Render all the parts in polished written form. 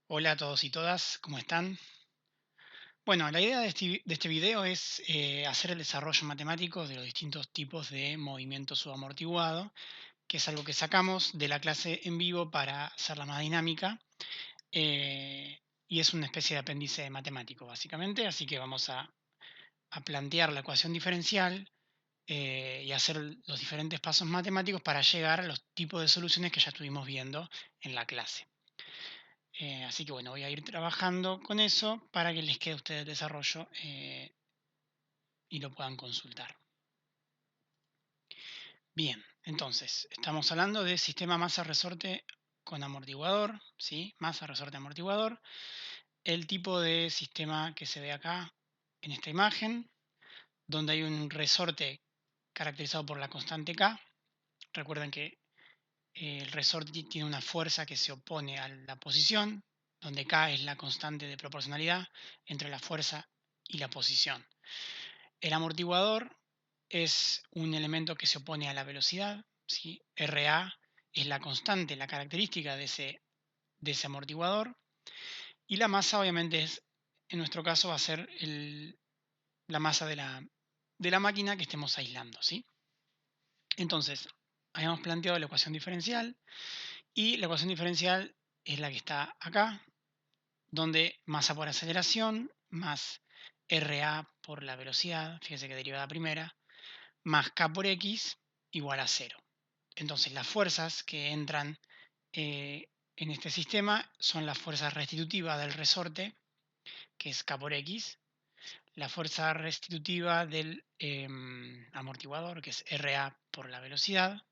Hola a todos y todas, ¿cómo están? Bueno, la idea de este video es hacer el desarrollo matemático de los distintos tipos de movimiento subamortiguado, que es algo que sacamos de la clase en vivo para hacerla más dinámica, y es una especie de apéndice matemático, básicamente, así que vamos a plantear la ecuación diferencial y hacer los diferentes pasos matemáticos para llegar a los tipos de soluciones que ya estuvimos viendo en la clase. Así que bueno, voy a ir trabajando con eso para que les quede a ustedes el desarrollo y lo puedan consultar. Bien, entonces, estamos hablando de sistema masa-resorte con amortiguador, ¿sí? Masa-resorte amortiguador. El tipo de sistema que se ve acá en esta imagen, donde hay un resorte caracterizado por la constante K. Recuerden que el resorte tiene una fuerza que se opone a la posición, donde K es la constante de proporcionalidad entre la fuerza y la posición. El amortiguador es un elemento que se opone a la velocidad, ¿sí? RA es la constante, la característica de ese amortiguador. Y la masa, obviamente, en nuestro caso, va a ser la masa de la máquina que estemos aislando, ¿sí? Entonces, habíamos planteado la ecuación diferencial. Y la ecuación diferencial es la que está acá, donde masa por aceleración más RA por la velocidad, fíjense que derivada primera, más K por X igual a cero. Entonces las fuerzas que entran en este sistema son las fuerzas restitutivas del resorte, que es K por X, la fuerza restitutiva del amortiguador, que es RA por la velocidad,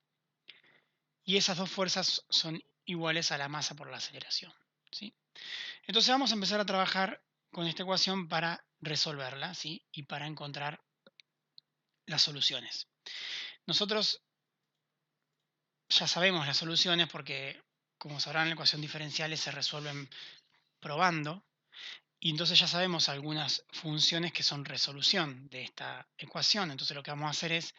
y esas dos fuerzas son iguales a la masa por la aceleración, ¿sí? Entonces vamos a empezar a trabajar con esta ecuación para resolverla, ¿sí? Y para encontrar las soluciones. Nosotros ya sabemos las soluciones porque, como sabrán, las ecuaciones diferenciales se resuelven probando. Y entonces ya sabemos algunas funciones que son resolución de esta ecuación. Entonces lo que vamos a hacer es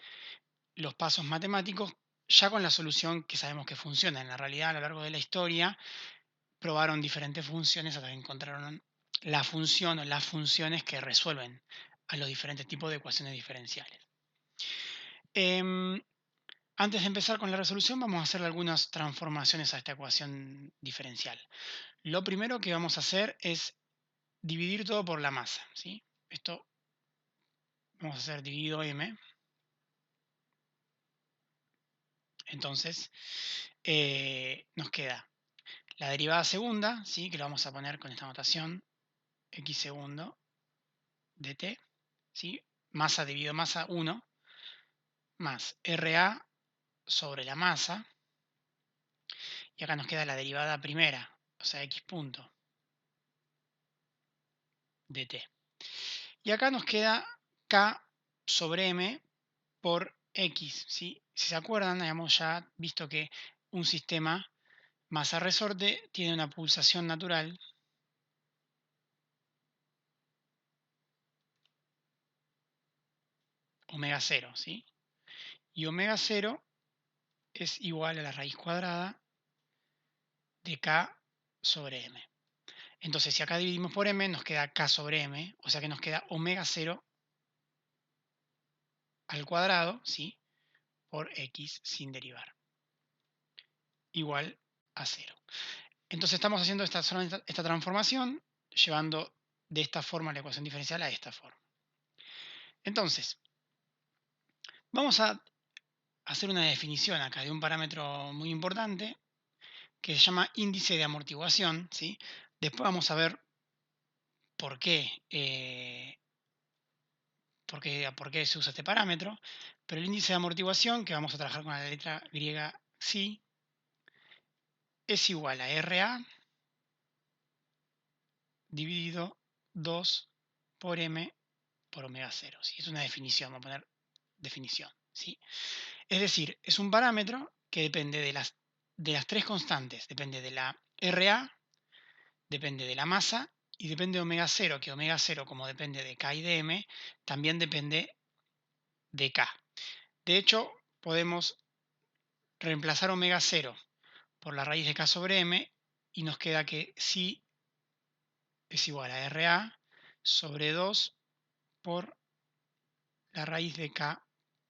los pasos matemáticos ya con la solución que sabemos que funciona. En la realidad, a lo largo de la historia, probaron diferentes funciones hasta que encontraron la función o las funciones que resuelven a los diferentes tipos de ecuaciones diferenciales. Em, Antes de empezar con la resolución, vamos a hacer algunas transformaciones a esta ecuación diferencial. Lo primero que vamos a hacer es dividir todo por la masa, ¿sí? Esto vamos a hacer dividido m. Entonces, nos queda la derivada segunda, ¿sí? Que lo vamos a poner con esta notación, x segundo dt, ¿sí? Masa dividido masa 1, más RA sobre la masa. Y acá nos queda la derivada primera, o sea, x punto dt. Y acá nos queda k sobre m por x, ¿sí? Si se acuerdan, habíamos ya visto que un sistema masa-resorte tiene una pulsación natural omega 0, ¿sí? Y omega 0 es igual a la raíz cuadrada de k sobre m. Entonces, si acá dividimos por m, nos queda k sobre m, o sea que nos queda omega 0 al cuadrado, ¿sí? Por x sin derivar, igual a 0. Entonces estamos haciendo esta transformación, llevando de esta forma la ecuación diferencial a esta forma. Entonces, vamos a hacer una definición acá de un parámetro muy importante que se llama índice de amortiguación, ¿sí? Después vamos a ver por qué, por qué se usa este parámetro, pero el índice de amortiguación, que vamos a trabajar con la letra griega psi, es igual a RA dividido 2 por m por omega 0. ¿Sí? Es una definición, vamos a poner definición. ¿Sí? Es decir, es un parámetro que depende de las tres constantes. Depende de la RA, depende de la masa y depende de omega 0, que omega 0, como depende de K y de M, también depende de K. De hecho, podemos reemplazar omega 0 por la raíz de K sobre M y nos queda que psi es igual a RA sobre 2 por la raíz de K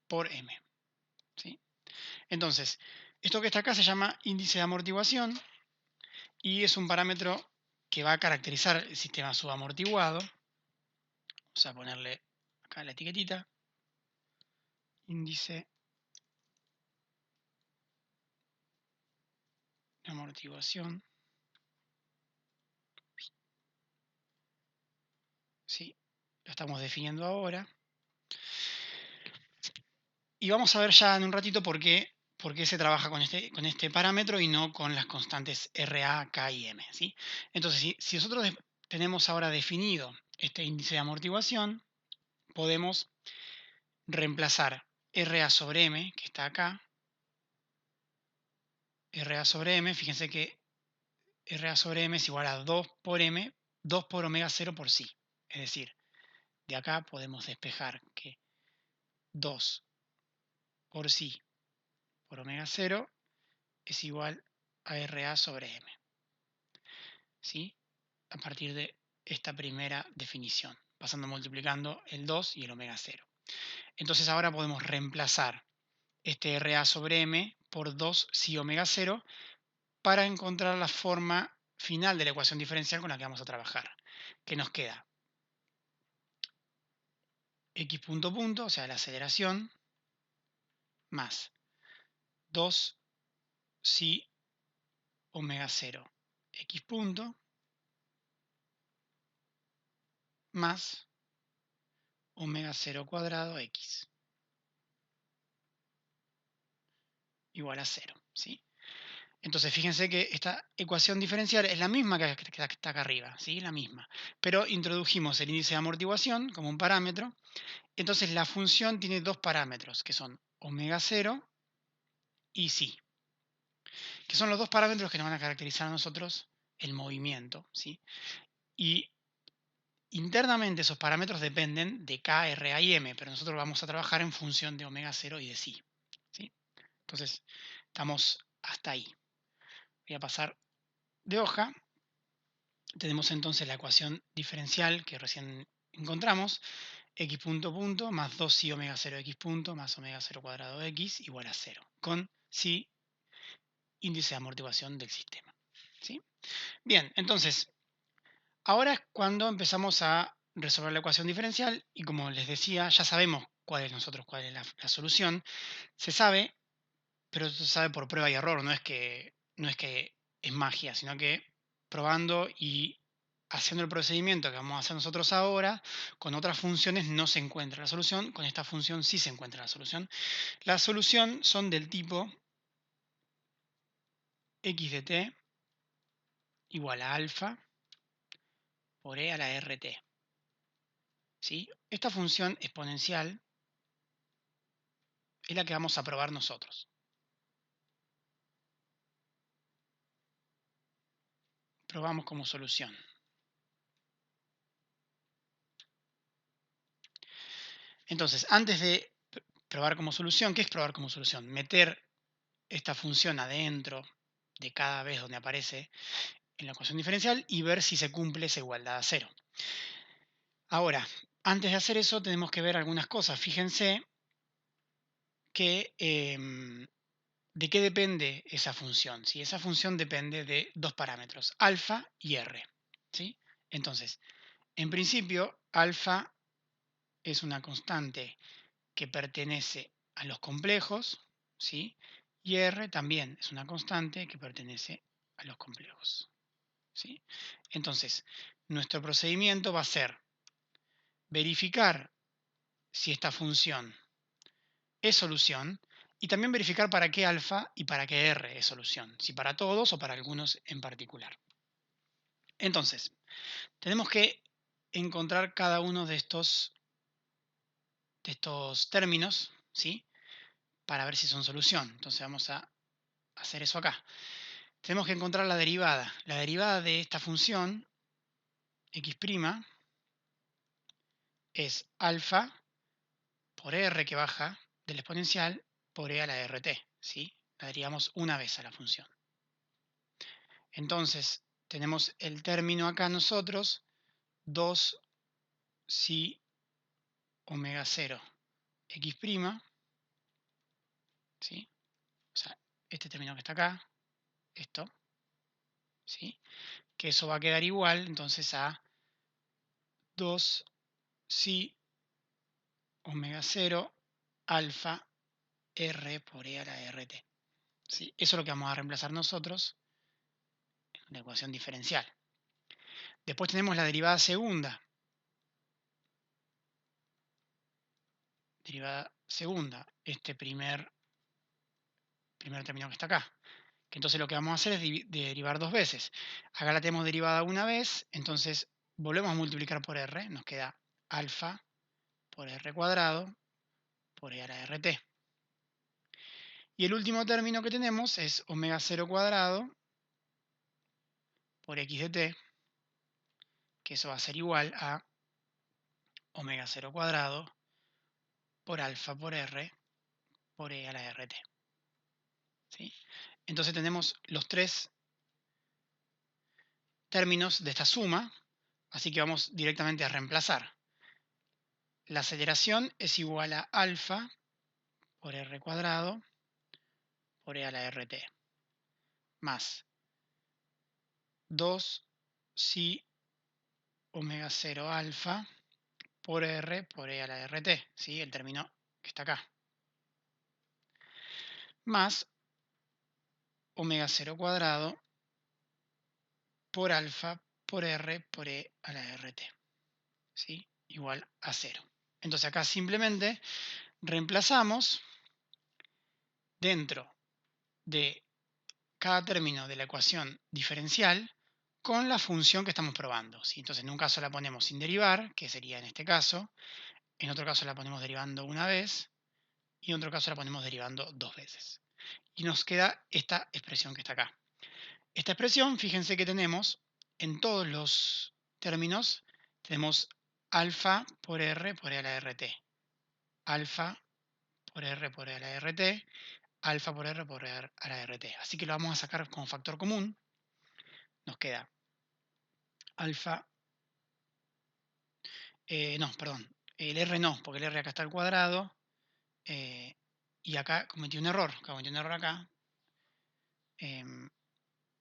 por M. ¿Sí? Entonces, esto que está acá se llama índice de amortiguación y es un parámetro que va a caracterizar el sistema subamortiguado. Vamos a ponerle acá la etiquetita. Índice de amortiguación. ¿Sí? Lo estamos definiendo ahora. Y vamos a ver ya en un ratito por qué se trabaja con este parámetro y no con las constantes RA, K y M. ¿Sí? Entonces, si nosotros tenemos ahora definido este índice de amortiguación, podemos reemplazar RA sobre M, que está acá. RA sobre M, fíjense que RA sobre M es igual a 2 por M, 2 por omega 0 por sí. Es decir, de acá podemos despejar que 2 por sí por omega 0 es igual a RA sobre M. ¿Sí? A partir de esta primera definición, pasando multiplicando el 2 y el omega 0. Entonces ahora podemos reemplazar este RA sobre M por 2 si omega 0 para encontrar la forma final de la ecuación diferencial con la que vamos a trabajar. Que nos queda x punto punto, o sea, la aceleración, más 2 si omega 0 x punto, más omega 0 cuadrado x igual a 0. ¿Sí? Entonces, fíjense que esta ecuación diferencial es la misma que está acá arriba, ¿sí? La misma. Pero introdujimos el índice de amortiguación como un parámetro. Entonces, la función tiene dos parámetros, que son omega 0 y psi, que son los dos parámetros que nos van a caracterizar a nosotros el movimiento, ¿sí? Y internamente esos parámetros dependen de K, R, A y M, pero nosotros vamos a trabajar en función de omega 0 y de psi, ¿sí? Entonces, estamos hasta ahí. Voy a pasar de hoja. Tenemos entonces la ecuación diferencial que recién encontramos, x punto punto más 2 si omega 0 x punto más omega 0 cuadrado x igual a 0, con si índice de amortiguación del sistema. ¿Sí? Bien, entonces, ahora es cuando empezamos a resolver la ecuación diferencial y como les decía, ya sabemos cuál es la solución. Se sabe, pero esto se sabe por prueba y error, no es que es magia, sino que probando y haciendo el procedimiento que vamos a hacer nosotros ahora, con otras funciones no se encuentra la solución, con esta función sí se encuentra la solución. La solución son del tipo x de t igual a alfa por e a la rt. ¿Sí? Esta función exponencial es la que vamos a probar nosotros. Probamos como solución. Entonces, antes de probar como solución, ¿qué es probar como solución? Meter esta función adentro de cada vez donde aparece en la ecuación diferencial y ver si se cumple esa igualdad a cero. Ahora, antes de hacer eso tenemos que ver algunas cosas. Fíjense que de qué depende esa función. ¿Sí? Esa función depende de dos parámetros, alfa y r. ¿Sí? Entonces, en principio, alfa es una constante que pertenece a los complejos, ¿sí? Y r también es una constante que pertenece a los complejos. ¿Sí? Entonces, nuestro procedimiento va a ser verificar si esta función es solución y también verificar para qué alfa y para qué r es solución, si para todos o para algunos en particular. Entonces, tenemos que encontrar cada uno de estos términos, ¿sí? Para ver si son solución. Entonces vamos a hacer eso acá. Tenemos que encontrar la derivada. La derivada de esta función, x', es alfa por r que baja del exponencial por e a la rt. ¿Sí? La derivamos una vez a la función. Entonces, tenemos el término acá nosotros 2 si omega 0 x', ¿sí? O sea, este término que está acá, esto, ¿sí? Que eso va a quedar igual entonces a 2 si omega 0 alfa r por e a la rt. ¿Sí? Eso es lo que vamos a reemplazar nosotros en la ecuación diferencial. Después tenemos la derivada segunda. Derivada segunda, este primer término que está acá. Que entonces lo que vamos a hacer es derivar dos veces. Acá la tenemos derivada una vez, entonces volvemos a multiplicar por r, nos queda alfa por r cuadrado por e a la rt. Y el último término que tenemos es omega 0 cuadrado por x de t, que eso va a ser igual a omega 0 cuadrado por alfa por r por e a la rt. ¿Sí? Entonces tenemos los tres términos de esta suma, así que vamos directamente a reemplazar. La aceleración es igual a alfa por r cuadrado por e a la rt, más 2 si omega 0 alfa por r por e a la rt, ¿sí? El término que está acá, más omega 0 cuadrado por alfa por r por e a la rt, ¿sí? Igual a 0. Entonces acá simplemente reemplazamos dentro de cada término de la ecuación diferencial con la función que estamos probando, ¿sí? Entonces en un caso la ponemos sin derivar, que sería en este caso, en otro caso la ponemos derivando una vez y en otro caso la ponemos derivando dos veces. Y nos queda esta expresión que está acá. Esta expresión, fíjense que tenemos en todos los términos, tenemos alfa por r por e a la rt, alfa por r por e a la rt, alfa por r por e a la rt. Así que lo vamos a sacar como factor común. Nos queda alfa, no, perdón, el r no, porque el r acá está al cuadrado, y acá cometí un error, acá,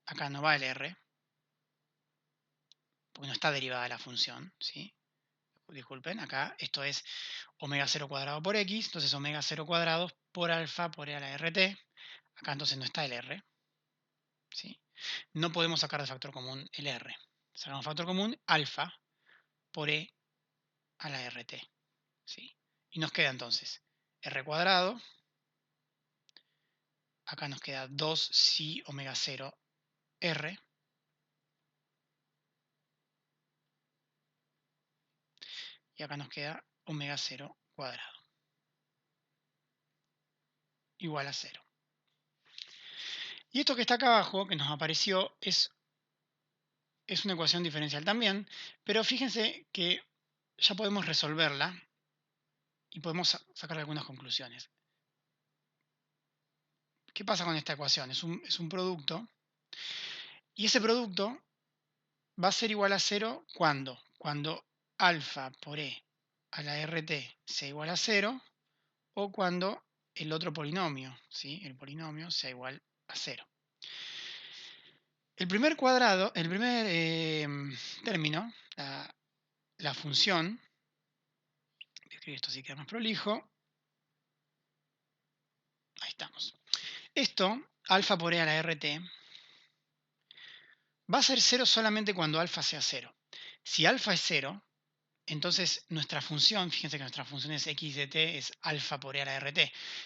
acá no va el r, porque no está derivada la función, ¿sí? Disculpen, acá esto es omega 0 cuadrado por x, entonces omega 0 cuadrado por alfa por e a la rt, acá entonces no está el r, ¿sí? No podemos sacar de factor común el r, sacamos factor común alfa por e a la rt, ¿sí? Y nos queda entonces r cuadrado, acá nos queda 2 si omega 0 r, y acá nos queda omega 0 cuadrado, igual a 0. Y esto que está acá abajo, que nos apareció, es una ecuación diferencial también, pero fíjense que ya podemos resolverla y podemos sacar algunas conclusiones. ¿Qué pasa con esta ecuación? Es un producto, y ese producto va a ser igual a 0 cuando alfa por e a la rt sea igual a 0 o cuando el otro polinomio, ¿sí? El polinomio sea igual a 0. El primer cuadrado, el primer término, la función, voy a escribir esto así queda más prolijo, ahí estamos. Esto, alfa por e a la rt, va a ser 0 solamente cuando alfa sea 0. Si alfa es 0, entonces nuestra función, fíjense que nuestra función es x de t, es alfa por e a la rt.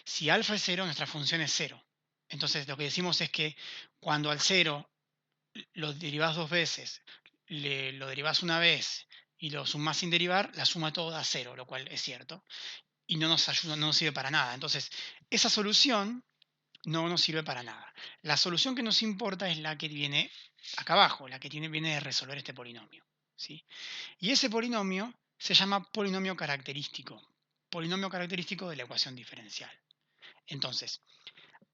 Si alfa es 0, nuestra función es 0. Entonces lo que decimos es que cuando al 0 lo derivás dos veces, lo derivás una vez y lo sumás sin derivar, la suma todo da 0, lo cual es cierto. Y no nos ayuda, no nos sirve para nada. Entonces, esa solución no nos sirve para nada. La solución que nos importa es la que viene acá abajo, la que viene de resolver este polinomio, ¿sí? Y ese polinomio se llama polinomio característico de la ecuación diferencial. Entonces,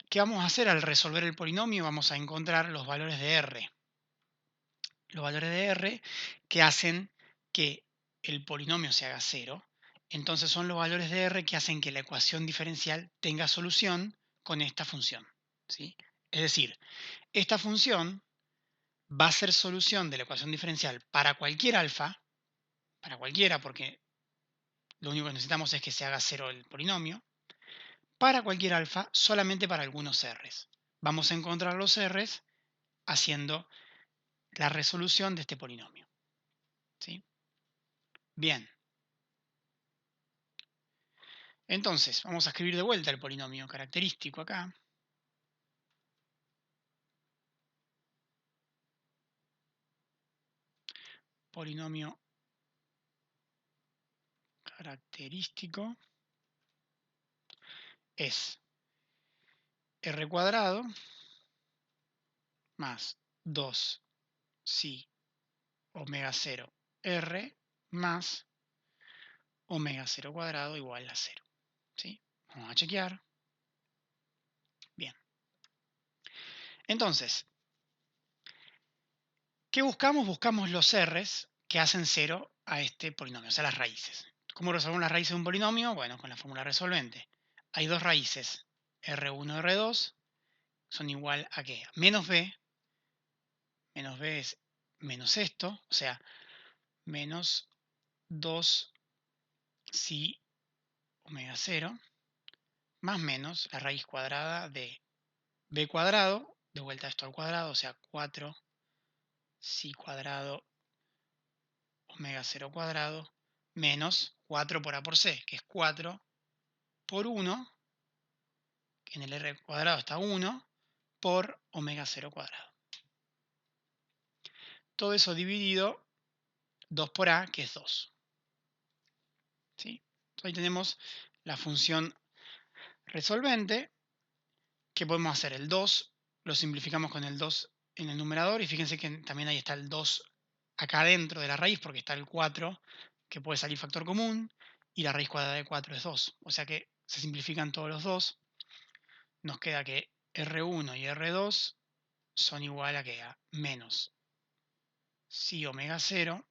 ¿qué vamos a hacer al resolver el polinomio? Vamos a encontrar los valores de R. Los valores de R que hacen que el polinomio se haga cero, entonces son los valores de r que hacen que la ecuación diferencial tenga solución con esta función, ¿sí? Es decir, esta función va a ser solución de la ecuación diferencial para cualquier alfa, para cualquiera, porque lo único que necesitamos es que se haga cero el polinomio, para cualquier alfa, solamente para algunos r's. Vamos a encontrar los r's haciendo la resolución de este polinomio, ¿sí? Bien. Entonces, vamos a escribir de vuelta el polinomio característico acá. Polinomio característico es r cuadrado más 2 si omega 0 r más omega 0 cuadrado igual a 0. ¿Sí? Vamos a chequear. Bien. Entonces, ¿qué buscamos? Buscamos los r's que hacen 0 a este polinomio, o sea, las raíces. ¿Cómo resolvemos las raíces de un polinomio? Bueno, con la fórmula resolvente. Hay dos raíces, r1 y r2, son igual a ¿qué? Menos b es menos esto, o sea, menos 2 si omega 0, más menos la raíz cuadrada de b cuadrado, de vuelta esto al cuadrado, o sea, 4 si cuadrado omega 0 cuadrado, menos 4 por a por c, que es 4 por 1, que en el r cuadrado está 1, por omega 0 cuadrado. Todo eso dividido 2 por a, que es 2. ¿Sí? Ahí tenemos la función resolvente, que podemos hacer el 2, lo simplificamos con el 2 en el numerador, y fíjense que también ahí está el 2 acá dentro de la raíz, porque está el 4, que puede salir factor común, y la raíz cuadrada de 4 es 2. O sea que se simplifican todos los dos. Nos queda que R1 y R2 son igual a, ¿qué? A menos si omega 0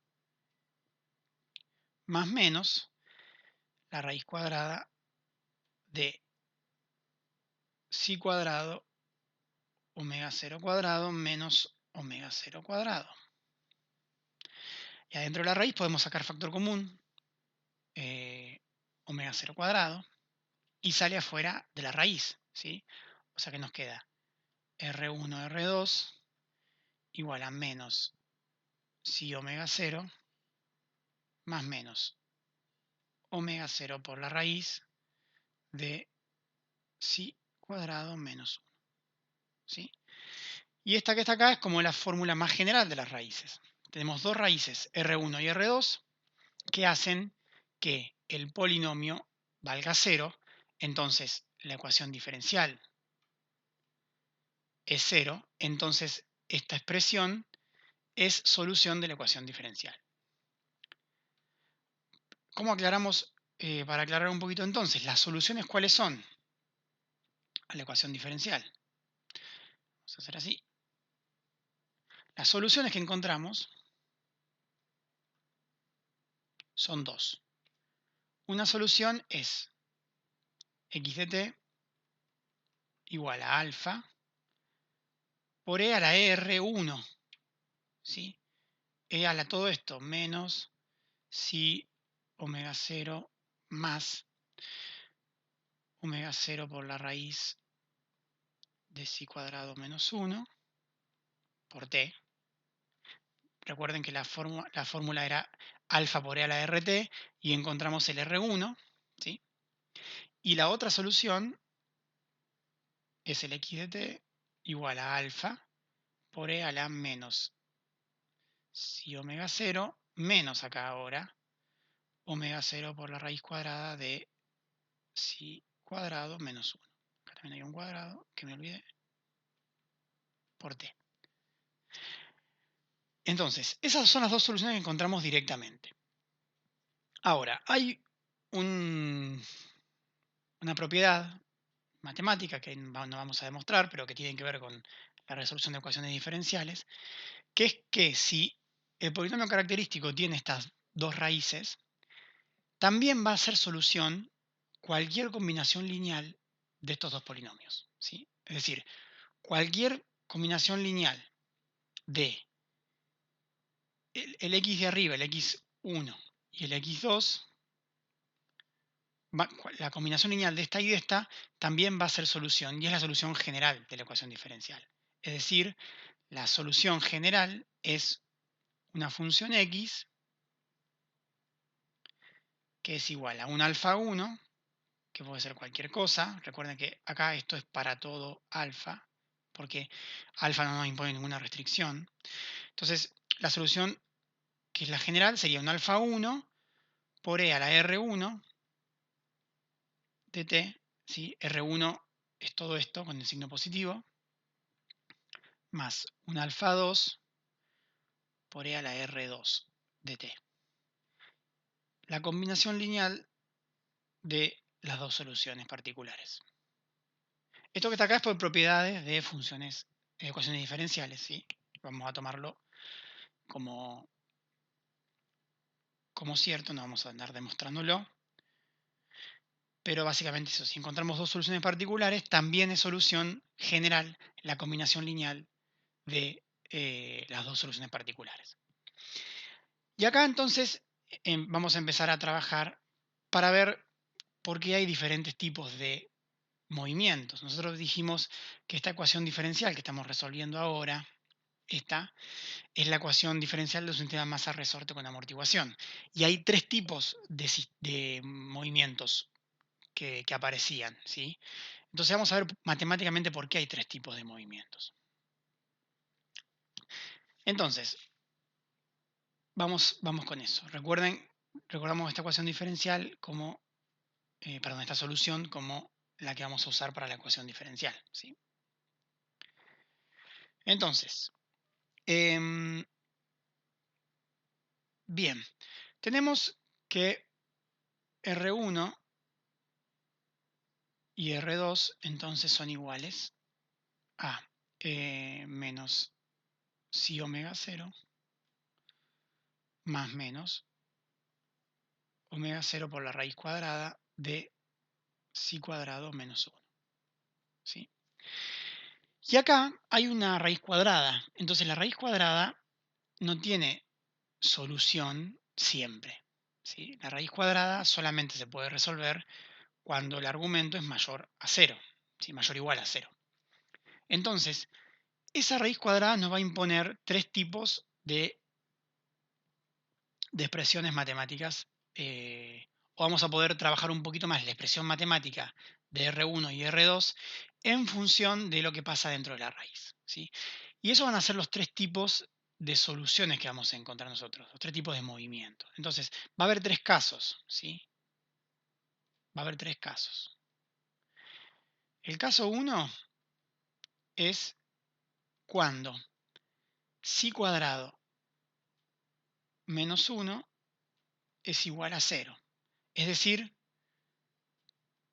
más menos la raíz cuadrada de si cuadrado omega 0 cuadrado menos omega 0 cuadrado. Y adentro de la raíz podemos sacar factor común, omega 0 cuadrado, y sale afuera de la raíz, ¿sí? O sea que nos queda R1, R2 igual a menos si omega 0 más menos omega 0 por la raíz de si cuadrado menos 1, ¿sí? Y esta que está acá es como la fórmula más general de las raíces. Tenemos dos raíces, R1 y R2, que hacen que el polinomio valga 0. Entonces, la ecuación diferencial es 0. Entonces, esta expresión es solución de la ecuación diferencial. ¿Cómo aclaramos? Para aclarar un poquito entonces, ¿las soluciones cuáles son a la ecuación diferencial? Vamos a hacer así. Las soluciones que encontramos son dos. Una solución es x de t igual a alfa por e a la r1, ¿sí? E a la todo esto menos si omega 0 más omega 0 por la raíz de si cuadrado menos 1 por t. Recuerden que la fórmula era alfa por e a la rt y encontramos el r1, ¿sí? Y la otra solución es el x de t igual a alfa por e a la menos si omega 0 menos acá ahora omega 0 por la raíz cuadrada de si cuadrado menos 1. Acá también hay un cuadrado que me olvidé, por t. Entonces, esas son las dos soluciones que encontramos directamente. Ahora, hay una propiedad matemática que no vamos a demostrar, pero que tiene que ver con la resolución de ecuaciones diferenciales, que es que si el polinomio característico tiene estas dos raíces, también va a ser solución cualquier combinación lineal de estos dos polinomios, ¿sí? Es decir, cualquier combinación lineal de el x de arriba, el x1 y el x2, la combinación lineal de esta y de esta también va a ser solución, y es la solución general de la ecuación diferencial. Es decir, la solución general es una función x que es igual a un alfa 1, que puede ser cualquier cosa. Recuerden que acá esto es para todo alfa, porque alfa no nos impone ninguna restricción. Entonces, la solución, que es la general, sería un alfa 1 por e a la r1 de t, ¿sí? R1 es todo esto con el signo positivo, más un alfa 2 por e a la r2 de t. La combinación lineal de las dos soluciones particulares. Esto que está acá es por propiedades de funciones, de ecuaciones diferenciales, ¿sí? Vamos a tomarlo como, como cierto, no vamos a andar demostrándolo. Pero básicamente eso, si encontramos dos soluciones particulares, también es solución general la combinación lineal de las dos soluciones particulares. Y acá entonces vamos a empezar a trabajar para ver por qué hay diferentes tipos de movimientos. Nosotros dijimos que esta ecuación diferencial que estamos resolviendo ahora, esta, es la ecuación diferencial de un sistema masa-resorte con amortiguación. Y hay tres tipos de movimientos que aparecían, ¿sí? Entonces vamos a ver matemáticamente por qué hay tres tipos de movimientos. Entonces, vamos con eso. Recordamos esta ecuación diferencial como, perdón, esta solución como la que vamos a usar para la ecuación diferencial, ¿sí? Entonces, bien, tenemos que R1 y R2 entonces son iguales a menos psi omega 0 más menos omega 0 por la raíz cuadrada de psi cuadrado menos 1. ¿Sí? Y acá hay una raíz cuadrada. Entonces la raíz cuadrada no tiene solución siempre. ¿Sí? La raíz cuadrada solamente se puede resolver cuando el argumento es mayor a 0. ¿Sí? Mayor o igual a 0. Entonces, esa raíz cuadrada nos va a imponer tres tipos de expresiones matemáticas, o vamos a poder trabajar un poquito más la expresión matemática de R1 y R2 en función de lo que pasa dentro de la raíz, ¿sí? Y esos van a ser los tres tipos de soluciones que vamos a encontrar nosotros, los tres tipos de movimientos. Entonces, va a haber tres casos, ¿sí? Va a haber tres casos. El caso 1 es cuando psi cuadrado menos 1 es igual a 0. Es decir,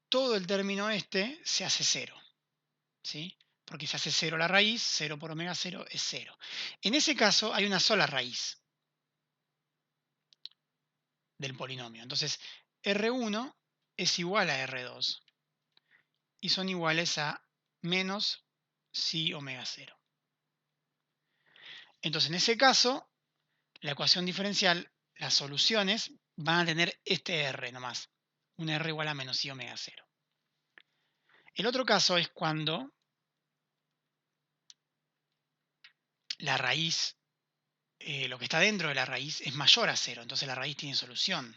todo el término este se hace 0. ¿Sí? Porque se hace 0 la raíz, 0 por omega 0 es 0. En ese caso hay una sola raíz del polinomio. Entonces, R1 es igual a R2 y son iguales a menos psi omega 0. Entonces, en ese caso, la ecuación diferencial, las soluciones van a tener este R nomás, un R igual a menos psi omega 0. El otro caso es cuando la raíz, lo que está dentro de la raíz es mayor a 0, entonces la raíz tiene solución.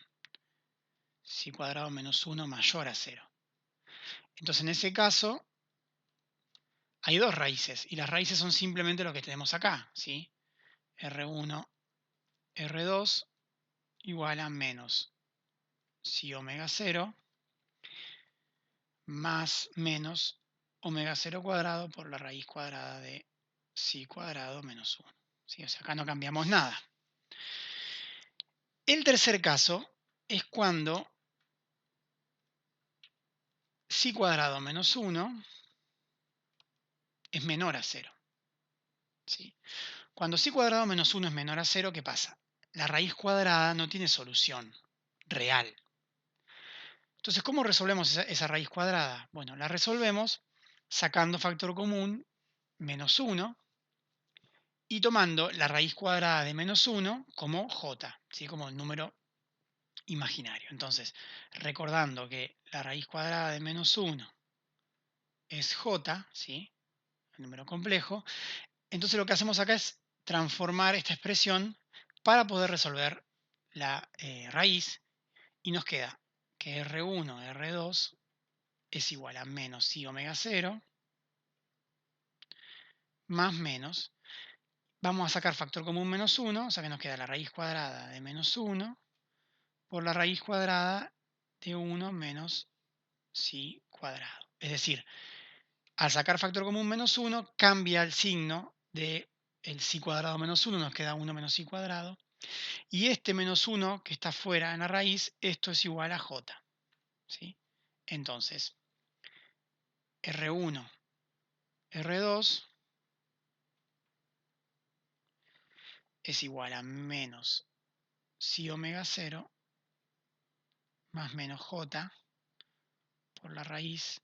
Psi cuadrado menos 1 mayor a 0. Entonces, en ese caso, hay dos raíces, y las raíces son simplemente lo que tenemos acá, ¿sí? R1, R2 igual a menos psi omega 0 más menos omega 0 cuadrado por la raíz cuadrada de psi cuadrado menos 1. ¿Sí? O sea, acá no cambiamos nada. El tercer caso es cuando psi cuadrado menos 1 es menor a 0. ¿Sí? Cuando psi cuadrado menos 1 es menor a 0, ¿qué pasa? la raíz cuadrada no tiene solución real. Entonces, ¿cómo resolvemos esa raíz cuadrada? Bueno, la resolvemos sacando factor común -1 y tomando la raíz cuadrada de -1 como j, ¿sí? Como el número imaginario. Entonces, recordando que la raíz cuadrada de -1 es j, ¿sí? El número complejo, entonces lo que hacemos acá es transformar esta expresión para poder resolver la raíz y nos queda que R1, R2 es igual a menos i omega 0 más menos. Vamos a sacar factor común -1, o sea que nos queda la raíz cuadrada de -1 por la raíz cuadrada de 1 menos psi cuadrado. Es decir, al sacar factor común -1, cambia el signo de el psi cuadrado -1, nos queda 1 menos psi cuadrado. Y este -1 que está fuera en la raíz, esto es igual a j. ¿Sí? Entonces, R1, R2 es igual a menos psi omega 0 más menos j por la raíz.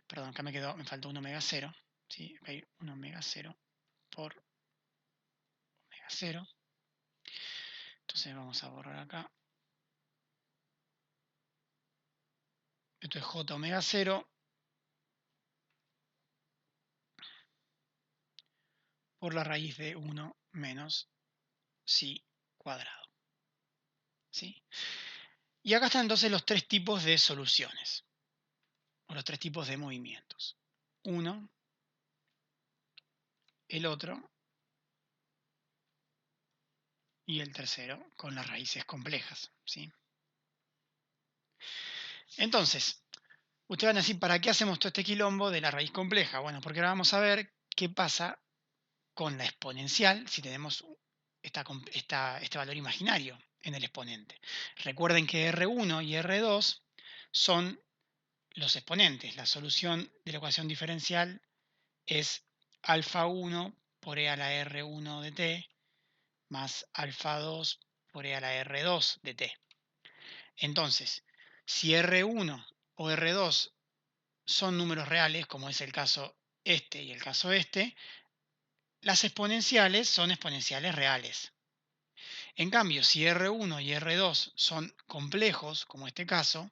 Perdón, acá me faltó un omega 0. ¿Sí? Acá hay un omega 0 por omega 0. Entonces vamos a borrar acá. Esto es j omega 0 por la raíz de 1 menos psi cuadrado. ¿Sí? Y acá están entonces los tres tipos de soluciones, o los tres tipos de movimientos. Uno, el otro y el tercero con las raíces complejas. ¿Sí? Entonces, ustedes van a decir, ¿para qué hacemos todo este quilombo de la raíz compleja? Bueno, porque ahora vamos a ver qué pasa con la exponencial si tenemos este valor imaginario en el exponente. Recuerden que R1 y R2 son los exponentes. La solución de la ecuación diferencial es alfa 1 por e a la R1 de t más alfa 2 por e a la R2 de t. Entonces, si R1 o R2 son números reales, como es el caso este y el caso este, las exponenciales son exponenciales reales. En cambio, si R1 y R2 son complejos, como este caso,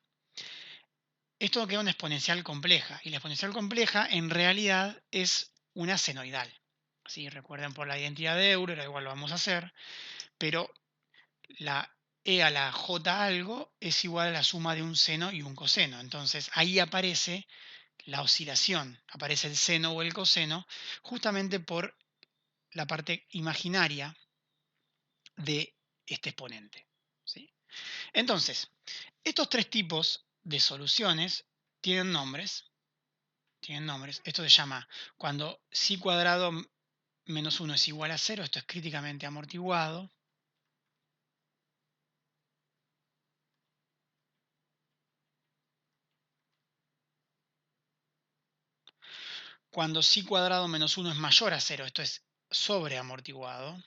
esto queda una exponencial compleja. Y la exponencial compleja en realidad es una senoidal. ¿Sí? Recuerden por la identidad de Euler, igual lo vamos a hacer, pero la e a la j algo es igual a la suma de un seno y un coseno. Entonces ahí aparece la oscilación, aparece el seno o el coseno, justamente por la parte imaginaria de este exponente. ¿Sí? Entonces, estos tres tipos de soluciones tienen nombres. Tienen nombres. Esto se llama cuando psi cuadrado menos 1 es igual a 0. Esto es críticamente amortiguado. Cuando psi cuadrado menos 1 es mayor a 0. Esto es sobreamortiguado.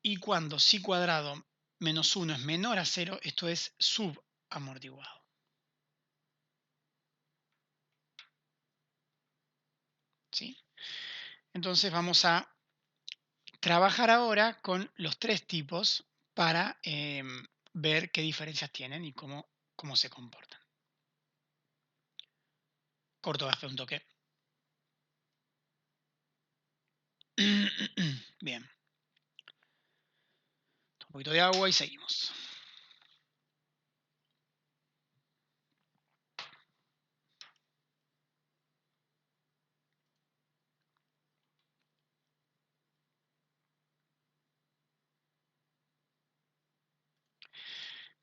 Y cuando psi cuadrado menos 1 es menor a 0, esto es subamortiguado. ¿Sí? Entonces vamos a trabajar ahora con los tres tipos para ver qué diferencias tienen y cómo se comportan. Corto café un toque. Bien. Un poquito de agua y seguimos.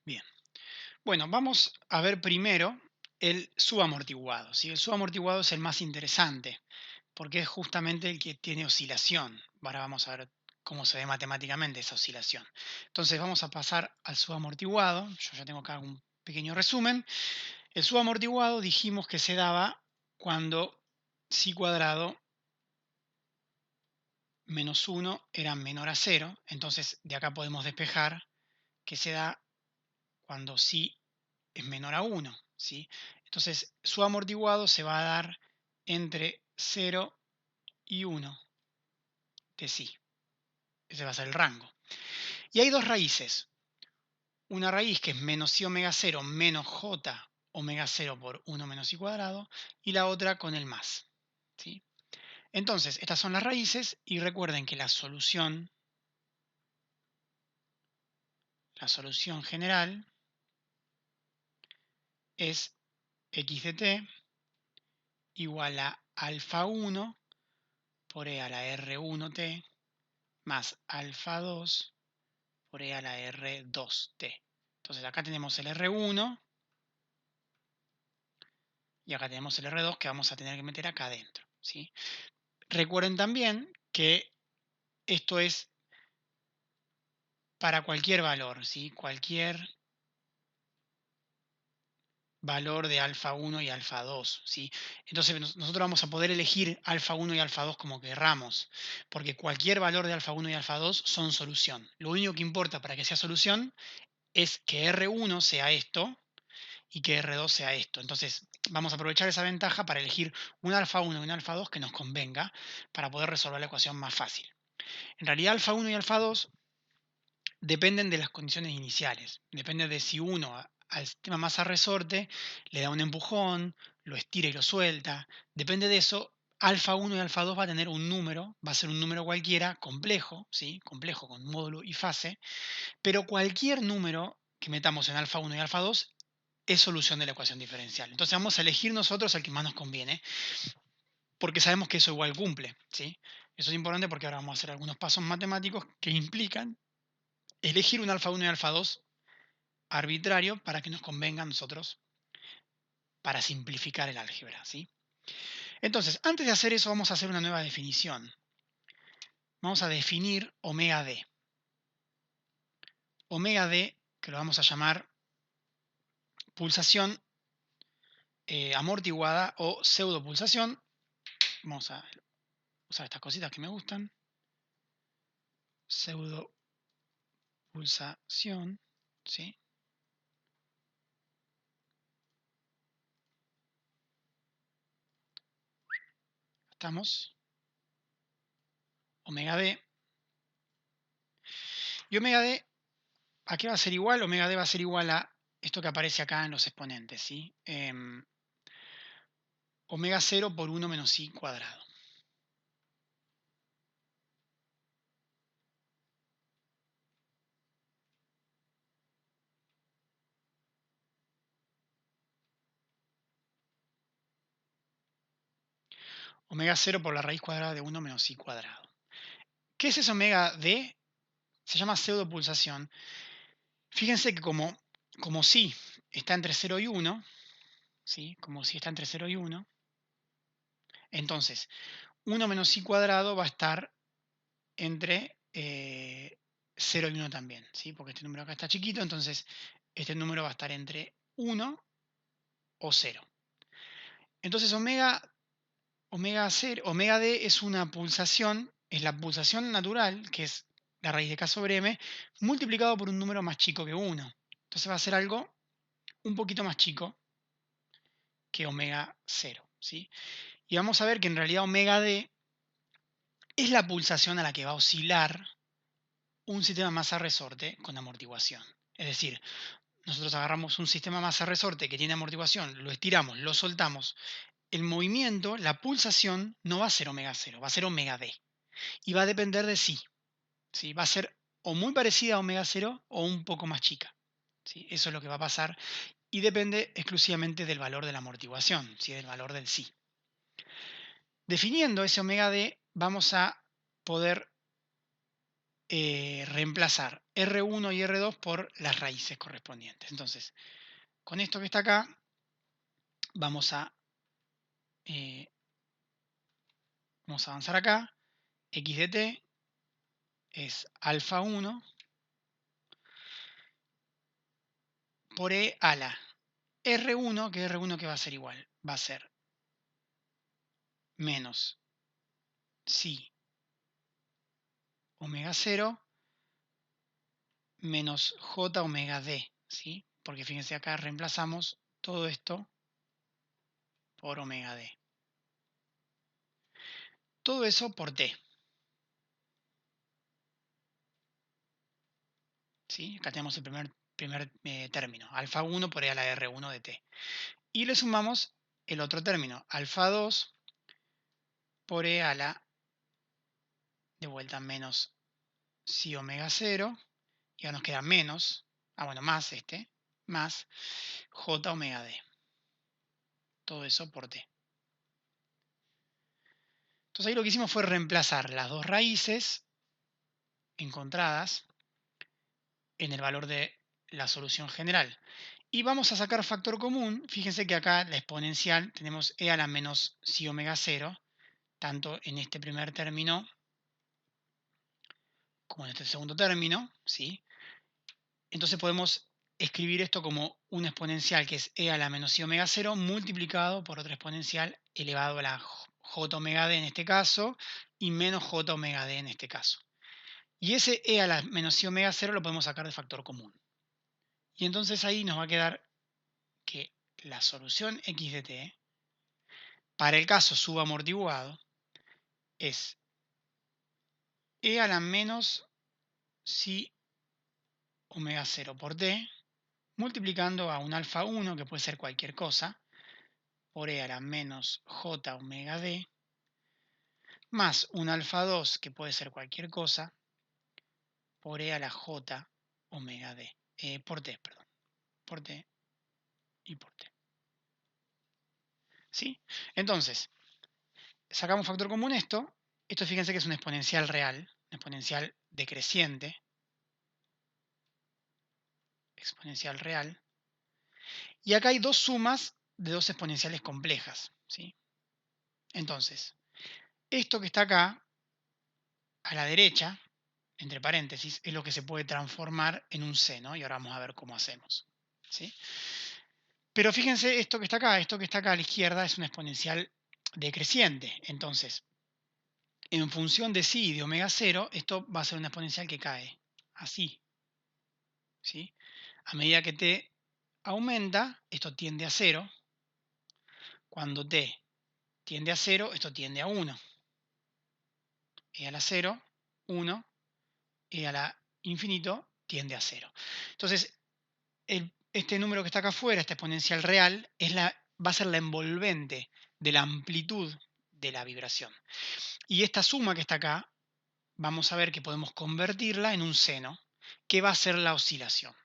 Bien. Bueno, vamos a ver primero el subamortiguado. ¿Sí? El subamortiguado es el más interesante porque es justamente el que tiene oscilación. Ahora vamos a ver cómo se ve matemáticamente esa oscilación. Entonces vamos a pasar al subamortiguado. Yo ya tengo acá un pequeño resumen. El subamortiguado dijimos que se daba cuando psi cuadrado menos 1 era menor a 0. Entonces, de acá podemos despejar que se da cuando psi es menor a 1, ¿sí? Entonces, su amortiguado se va a dar entre 0 y 1 de psi. Ese va a ser el rango. Y hay dos raíces. Una raíz que es menos psi omega 0 menos j omega 0 por 1 menos i cuadrado, y la otra con el más, ¿sí? Entonces, estas son las raíces, y recuerden que la solución general es x de t igual a alfa 1 por e a la r1t más alfa 2 por e a la r2t. Entonces acá tenemos el r1 y acá tenemos el r2 que vamos a tener que meter acá adentro, ¿sí? Recuerden también que esto es para cualquier valor, ¿sí? Cualquier valor de alfa 1 y alfa 2, ¿sí? Entonces nosotros vamos a poder elegir alfa 1 y alfa 2 como querramos, porque cualquier valor de alfa 1 y alfa 2 son solución. Lo único que importa para que sea solución es que R1 sea esto y que R2 sea esto. Entonces vamos a aprovechar esa ventaja para elegir un alfa 1 y un alfa 2 que nos convenga para poder resolver la ecuación más fácil. En realidad alfa 1 y alfa 2 dependen de las condiciones iniciales. Depende de si uno al sistema masa resorte le da un empujón, lo estira y lo suelta. Depende de eso. Alfa 1 y alfa 2 va a tener un número, va a ser un número cualquiera, complejo, ¿sí? Complejo con módulo y fase, pero cualquier número que metamos en alfa 1 y alfa 2 es solución de la ecuación diferencial. Entonces vamos a elegir nosotros el que más nos conviene, porque sabemos que eso igual cumple, ¿sí? Eso es importante porque ahora vamos a hacer algunos pasos matemáticos que implican elegir un alfa 1 y alfa 2 arbitrario para que nos convenga a nosotros para simplificar el álgebra, ¿sí? Entonces, antes de hacer eso, vamos a hacer una nueva definición. Vamos a definir omega d. Omega d, que lo vamos a llamar pulsación amortiguada o pseudopulsación. Vamos a usar estas cositas que me gustan. Pseudopulsación, ¿sí? Estamos. Omega d. Y omega d, ¿a qué va a ser igual? Omega d va a ser igual a esto que aparece acá en los exponentes, ¿sí? Omega 0 por 1 menos i cuadrado. Omega 0 por la raíz cuadrada de 1 menos i cuadrado. ¿Qué es ese omega d? Se llama pseudopulsación. Fíjense que como si está entre 0 y 1, ¿sí? Como si está entre 0 y 1, entonces 1 menos i cuadrado va a estar entre 0 y 1 también, ¿sí? Porque este número acá está chiquito, entonces este número va a estar entre 1 o 0. Entonces omega d es una pulsación, es la pulsación natural, que es la raíz de k sobre m, multiplicado por un número más chico que 1. Entonces va a ser algo un poquito más chico que omega 0, ¿sí? Y vamos a ver que en realidad omega d es la pulsación a la que va a oscilar un sistema masa-resorte con amortiguación. Es decir, nosotros agarramos un sistema masa-resorte que tiene amortiguación, lo estiramos, lo soltamos. El movimiento, la pulsación, no va a ser omega 0, va a ser omega d. Y va a depender de sí. ¿Sí? Va a ser o muy parecida a omega 0 o un poco más chica. ¿Sí? Eso es lo que va a pasar y depende exclusivamente del valor de la amortiguación, ¿sí? Del valor del sí. Definiendo ese omega d, vamos a poder reemplazar R1 y R2 por las raíces correspondientes. Entonces, con esto que está acá, eh, vamos a avanzar acá. X de t es alfa 1 por e a la R1, que R1 que va a ser igual, va a ser menos si omega 0 menos j omega d, ¿sí? Porque fíjense acá reemplazamos todo esto por omega d. Todo eso por t. ¿Sí? Acá tenemos el primer término, alfa 1 por e a la r1 de t. Y le sumamos el otro término, alfa 2 por e a la, de vuelta, menos si omega 0, y ahora nos queda menos, bueno, más más j omega d. Todo eso por t. Entonces ahí lo que hicimos fue reemplazar las dos raíces encontradas en el valor de la solución general. Y vamos a sacar factor común. Fíjense que acá la exponencial tenemos e a la menos si omega 0, tanto en este primer término como en este segundo término, ¿sí? Entonces podemos escribir esto como una exponencial que es e a la menos i omega 0 multiplicado por otra exponencial elevado a la j omega d en este caso y menos j omega d en este caso. Y ese e a la menos i omega 0 lo podemos sacar de factor común. Y entonces ahí nos va a quedar que la solución x de t para el caso subamortiguado es e a la menos si omega 0 por t multiplicando a un alfa 1 que puede ser cualquier cosa por e a la menos j omega d más un alfa 2 que puede ser cualquier cosa por e a la j omega d por t, perdón, por t y por t. ¿Sí? Entonces, sacamos factor común esto. Esto fíjense que es una exponencial real, una exponencial decreciente, exponencial real. Y acá hay dos sumas de dos exponenciales complejas, ¿sí? Entonces, esto que está acá, a la derecha, entre paréntesis, es lo que se puede transformar en un seno, y ahora vamos a ver cómo hacemos, ¿sí? Pero fíjense, esto que está acá a la izquierda es una exponencial decreciente. Entonces, en función de psi y de omega 0, esto va a ser una exponencial que cae, así, ¿sí? A medida que t aumenta, esto tiende a 0. Cuando t tiende a 0, esto tiende a 1. E a la 0, 1, e a la infinito tiende a 0. Entonces, este número que está acá afuera, esta exponencial real, va a ser la envolvente de la amplitud de la vibración. Y esta suma que está acá, vamos a ver que podemos convertirla en un seno, que va a ser la oscilación.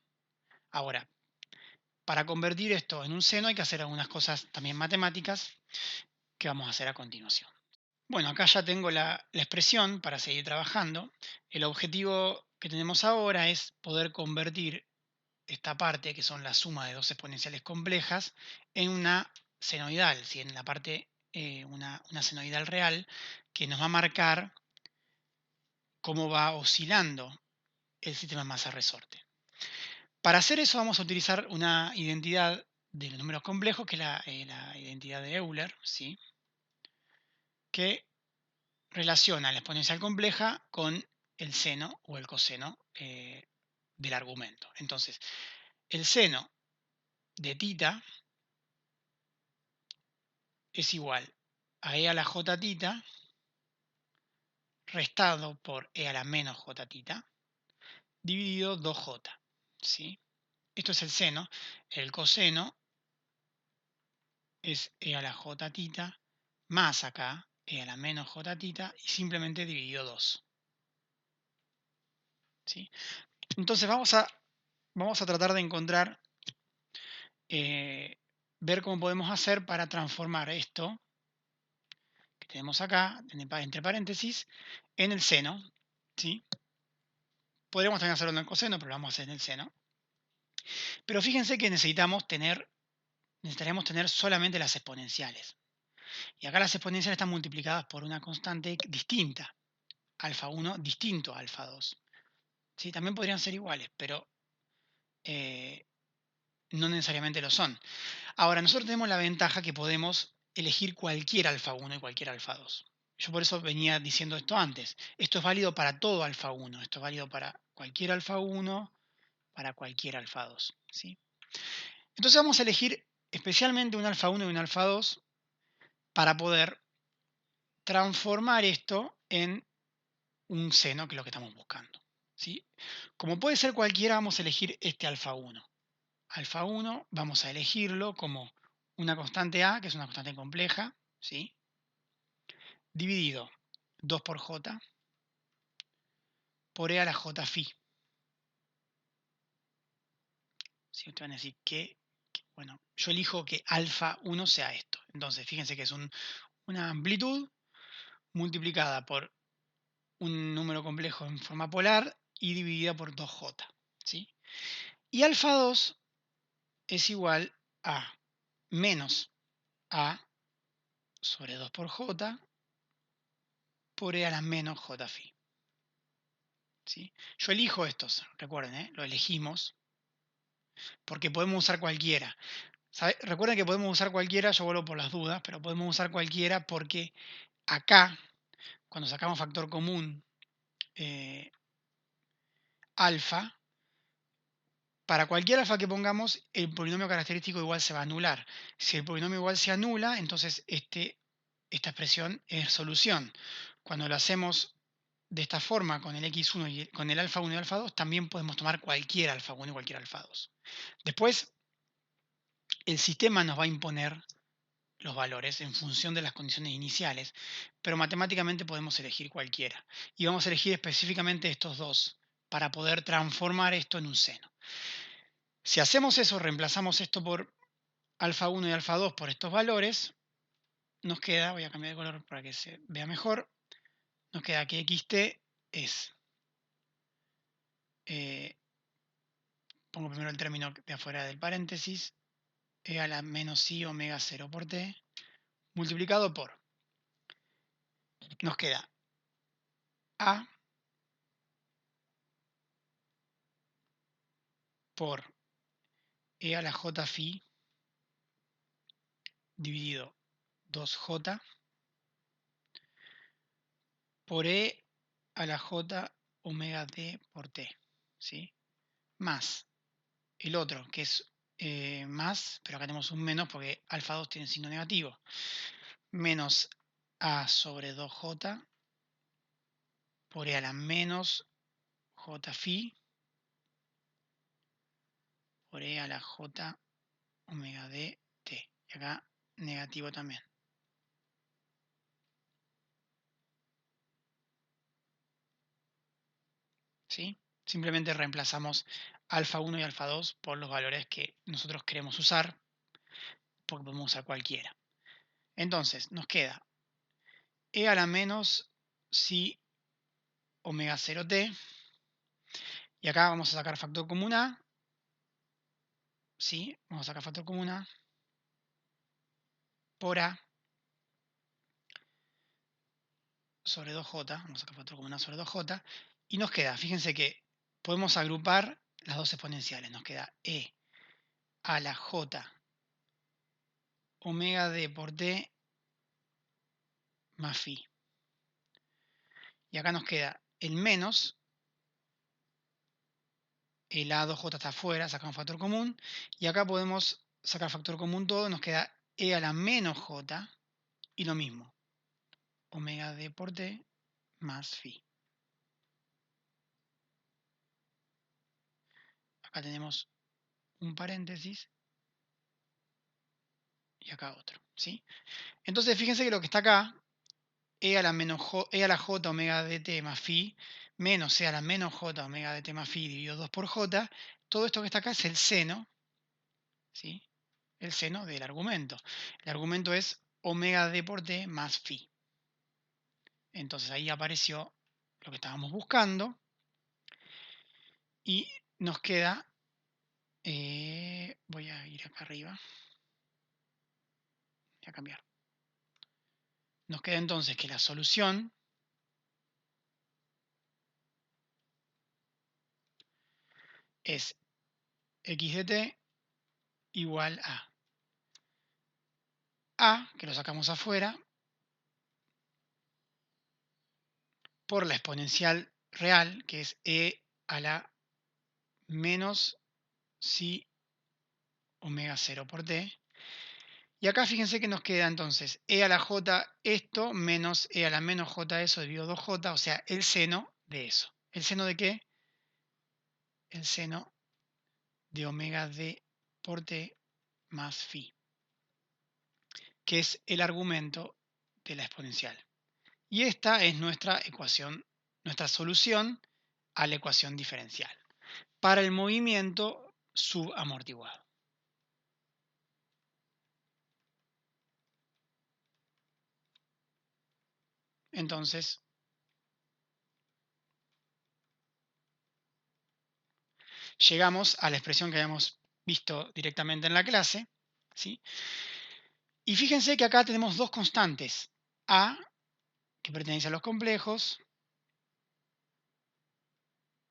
Ahora, para convertir esto en un seno hay que hacer algunas cosas también matemáticas que vamos a hacer a continuación. Bueno, acá ya tengo la expresión para seguir trabajando. El objetivo que tenemos ahora es poder convertir esta parte, que son la suma de dos exponenciales complejas, en una senoidal, ¿sí? En la parte, una senoidal real, que nos va a marcar cómo va oscilando el sistema de masa-resorte. Para hacer eso vamos a utilizar una identidad de los números complejos, que es la identidad de Euler, ¿sí? Que relaciona la exponencial compleja con el seno o el coseno del argumento. Entonces, el seno de tita es igual a e a la j tita restado por e a la menos j tita dividido 2j. ¿Sí? Esto es el seno. El coseno es e a la j tita más acá e a la menos j tita y simplemente dividido 2. ¿Sí? Entonces vamos a tratar de encontrar, ver cómo podemos hacer para transformar esto que tenemos acá, entre paréntesis, en el seno. ¿Sí? Podríamos también hacerlo en el coseno, pero lo vamos a hacer en el seno. Pero fíjense que necesitaríamos tener solamente las exponenciales. Y acá las exponenciales están multiplicadas por una constante distinta, alfa 1 distinto a alfa 2. ¿Sí? También podrían ser iguales, pero no necesariamente lo son. Ahora, nosotros tenemos la ventaja que podemos elegir cualquier alfa 1 y cualquier alfa 2. Yo por eso venía diciendo esto antes. Esto es válido para todo alfa 1. Esto es válido para cualquier alfa 1, para cualquier alfa 2. ¿Sí? Entonces vamos a elegir especialmente un alfa 1 y un alfa 2 para poder transformar esto en un seno, que es lo que estamos buscando. ¿Sí? Como puede ser cualquiera, vamos a elegir este alfa 1. Alfa 1 vamos a elegirlo como una constante A, que es una constante compleja, ¿sí? Dividido 2 por J por E a la J phi. ¿Sí? Ustedes van a decir bueno, yo elijo que alfa 1 sea esto. Entonces, fíjense que es una amplitud multiplicada por un número complejo en forma polar y dividida por 2J. ¿Sí? Y alfa 2 es igual a menos A sobre 2 por J por E a la menos J phi. ¿Sí? Yo elijo estos, recuerden, lo elegimos porque podemos usar cualquiera. Recuerden que podemos usar cualquiera, yo vuelvo por las dudas, pero podemos usar cualquiera porque acá, cuando sacamos factor común alfa, para cualquier alfa que pongamos, el polinomio característico igual se va a anular. Si el polinomio igual se anula, entonces esta expresión es solución. Cuando lo hacemos de esta forma con el x1 y con el alfa 1 y alfa 2, también podemos tomar cualquier alfa 1 y cualquier alfa 2. Después, el sistema nos va a imponer los valores en función de las condiciones iniciales, pero matemáticamente podemos elegir cualquiera. Y vamos a elegir específicamente estos dos para poder transformar esto en un seno. Si hacemos eso, reemplazamos esto por alfa 1 y alfa 2 por estos valores, nos queda, voy a cambiar de color para que se vea mejor, nos queda que xt es, pongo primero el término de afuera del paréntesis, e a la menos i omega 0 por t, multiplicado por, nos queda a por e a la j phi dividido 2j por e a la j omega d por t, ¿sí? Más el otro, que es más, pero acá tenemos un menos porque alfa 2 tiene signo negativo, menos a sobre 2j por e a la menos j phi por e a la j omega d t. Y acá negativo también. ¿Sí? Simplemente reemplazamos alfa 1 y alfa 2 por los valores que nosotros queremos usar, porque podemos usar cualquiera. Entonces, nos queda e a la menos si omega 0t, y acá vamos a sacar factor común a, ¿sí? Vamos a sacar factor común a por a sobre 2j, vamos a sacar factor común a sobre 2j, y nos queda, fíjense que podemos agrupar las dos exponenciales, nos queda e a la j omega d por t más phi. Y acá nos queda el menos, el A2J está afuera, sacamos factor común, y acá podemos sacar factor común todo, nos queda e a la menos j, y lo mismo, omega d por t más phi. Acá tenemos un paréntesis, y acá otro, ¿sí? Entonces fíjense que lo que está acá, e a la, e a la j omega dt más phi, menos e a la menos j omega dt más phi dividido 2 por j, todo esto que está acá es el seno, ¿sí? El seno del argumento. El argumento es omega d por t más phi. Entonces ahí apareció lo que estábamos buscando y nos queda, voy a ir acá arriba, voy a cambiar. Nos queda entonces que la solución es x de t igual a, que lo sacamos afuera, por la exponencial real, que es e a la menos si omega 0 por t. Y acá fíjense que nos queda entonces e a la j esto menos e a la menos j eso dividido 2j, o sea, el seno de eso. ¿El seno de qué? El seno de omega d por t más phi, que es el argumento de la exponencial. Y esta es nuestra ecuación, nuestra solución a la ecuación diferencial para el movimiento subamortiguado. Entonces, llegamos a la expresión que habíamos visto directamente en la clase, ¿sí? Y fíjense que acá tenemos dos constantes, A, que pertenece a los complejos,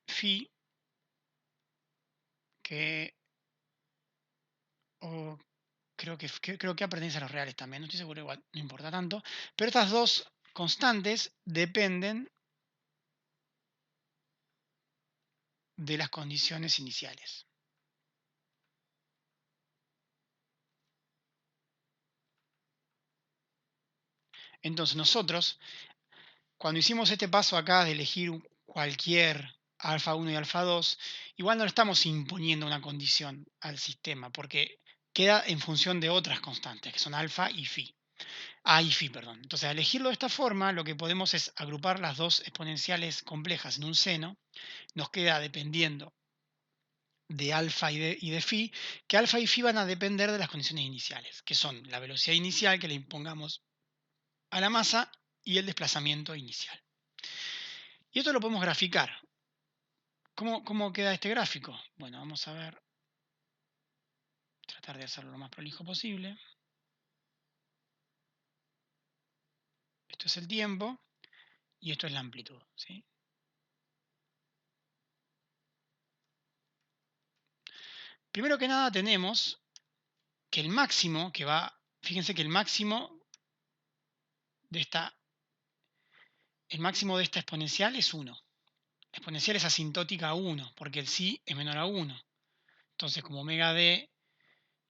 phi, que o creo que pertenece a los reales también, no estoy seguro, igual, no importa tanto, pero estas dos constantes dependen de las condiciones iniciales. Entonces nosotros, cuando hicimos este paso acá de elegir cualquier alfa 1 y alfa 2, igual no le estamos imponiendo una condición al sistema, porque queda en función de otras constantes, que son alfa y phi. A y phi, perdón. Entonces, al elegirlo de esta forma, lo que podemos es agrupar las dos exponenciales complejas en un seno. Nos queda dependiendo de alfa y de phi, que alfa y phi van a depender de las condiciones iniciales, que son la velocidad inicial que le impongamos a la masa y el desplazamiento inicial. Y esto lo podemos graficar. ¿Cómo queda este gráfico? Bueno, vamos a ver, tratar de hacerlo lo más prolijo posible. Esto es el tiempo y esto es la amplitud, ¿sí? Primero que nada tenemos que el máximo que va, fíjense que el máximo de esta exponencial es 1. La exponencial es asintótica a 1, porque el psi es menor a 1. Entonces, como omega d,